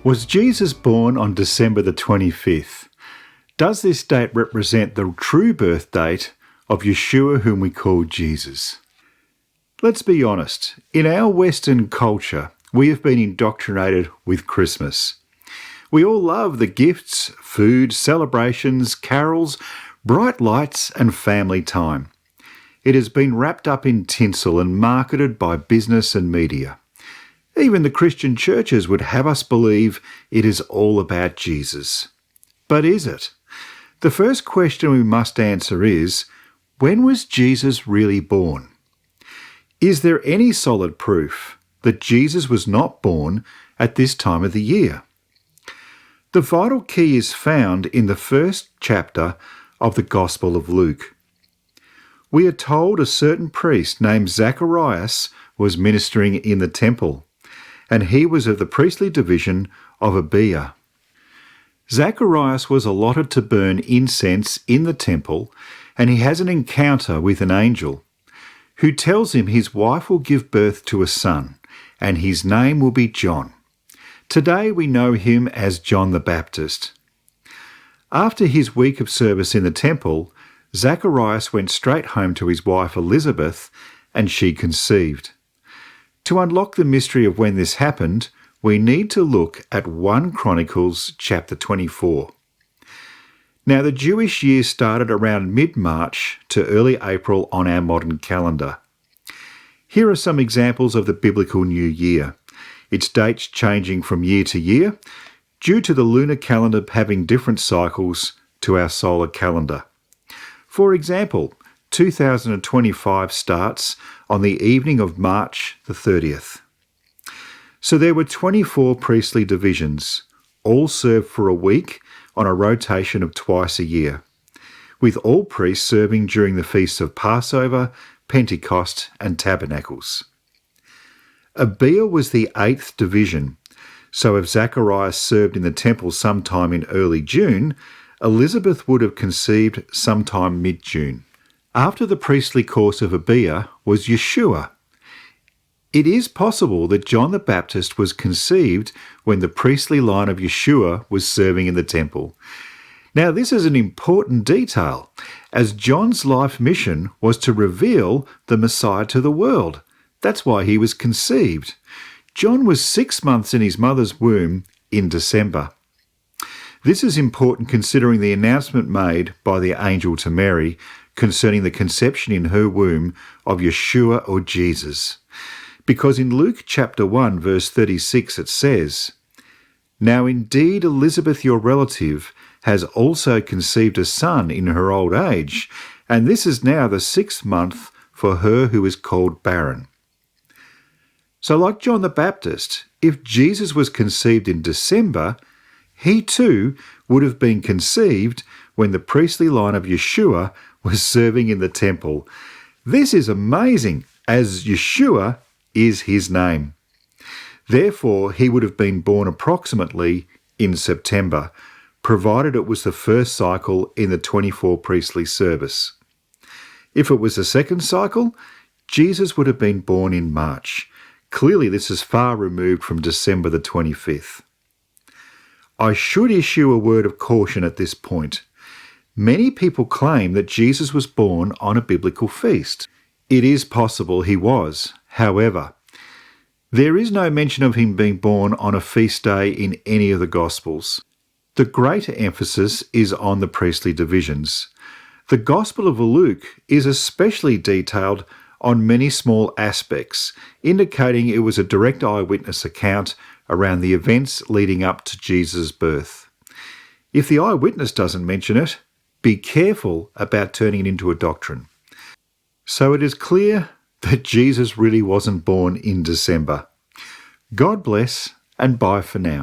Was Jesus born on December the 25th? Does this date represent the true birth date of Yeshua, whom we call Jesus? Let's be honest, in our Western culture, we have been indoctrinated with Christmas. We all love the gifts, food, celebrations, carols, bright lights and family time. It has been wrapped up in tinsel and marketed by business and media. Even the Christian churches would have us believe it is all about Jesus. But is it? The first question we must answer is, when was Jesus really born? Is there any solid proof that Jesus was not born at this time of the year? The vital key is found in the first chapter of the Gospel of Luke. We are told a certain priest named Zacharias was ministering in the temple, and he was of the priestly division of Abia. Zacharias was allotted to burn incense in the temple, and he has an encounter with an angel who tells him his wife will give birth to a son, and his name will be John. Today we know him as John the Baptist. After his week of service in the temple, Zacharias went straight home to his wife Elizabeth, and she conceived. To unlock the mystery of when this happened, we need to look at 1 Chronicles chapter 24. Now, the Jewish year started around mid-March to early April on our modern calendar. Here are some examples of the biblical New Year, its dates changing from year to year due to the lunar calendar having different cycles to our solar calendar. For example, 2025 starts on the evening of March the 30th. So there were 24 priestly divisions, all served for a week on a rotation of twice a year, with all priests serving during the feasts of Passover, Pentecost and Tabernacles. Abia was the 8th division, so if Zacharias served in the temple sometime in early June, Elizabeth would have conceived sometime mid-June. After the priestly course of Abia was Yeshua. It is possible that John the Baptist was conceived when the priestly line of Yeshua was serving in the temple. Now, this is an important detail, as John's life mission was to reveal the Messiah to the world. That's why he was conceived. John was 6 months in his mother's womb in December. This is important considering the announcement made by the angel to Mary concerning the conception in her womb of Yeshua or Jesus. Because in Luke chapter 1 verse 36 it says, "Now indeed Elizabeth your relative has also conceived a son in her old age, and this is now the 6th month for her who is called barren." So like John the Baptist, if Jesus was conceived in December, he too would have been conceived when the priestly line of Yeshua was serving in the temple. This is amazing, as Yeshua is his name. Therefore, he would have been born approximately in September, provided it was the first cycle in the 24 priestly service. If it was the second cycle, Jesus would have been born in March. Clearly, this is far removed from December the 25th. I should issue a word of caution at this point. Many people claim that Jesus was born on a biblical feast. It is possible he was. However, there is no mention of him being born on a feast day in any of the Gospels. The greater emphasis is on the priestly divisions. The Gospel of Luke is especially detailed on many small aspects, indicating it was a direct eyewitness account around the events leading up to Jesus' birth. If the eyewitness doesn't mention it, be careful about turning it into a doctrine. So it is clear that Jesus really wasn't born in December. God bless, and bye for now.